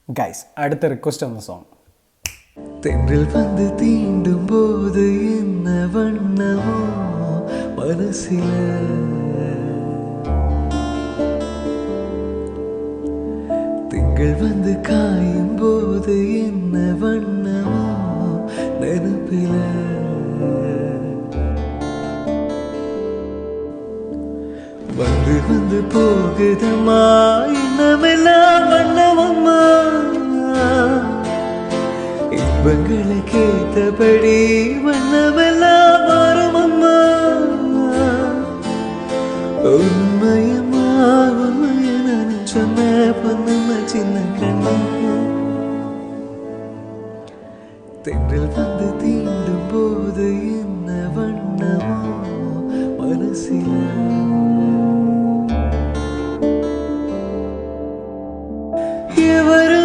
Guys அடுத்த request அந்த song. தென்றல் வந்து தீண்டும் போது என்ன வண்ணமோ மனசில, திங்கள் வந்து காயும் போது என்ன வண்ணமோ நெருப்பில, வந்து வந்து போகுதம்மா இன்னமெல்லாம் வண்ணமம்மா, இன்பங்களை கேட்டபடி வண்ணமெல்லாம் மாறுமம்மா, உண்மையம்மா உண்மைய நான் சொன்ன பொண்ணுமா சின்ன கண்ணு, தென்றல் வந்து தீண்டும் போது என்ன வண்ணமோ மனசில.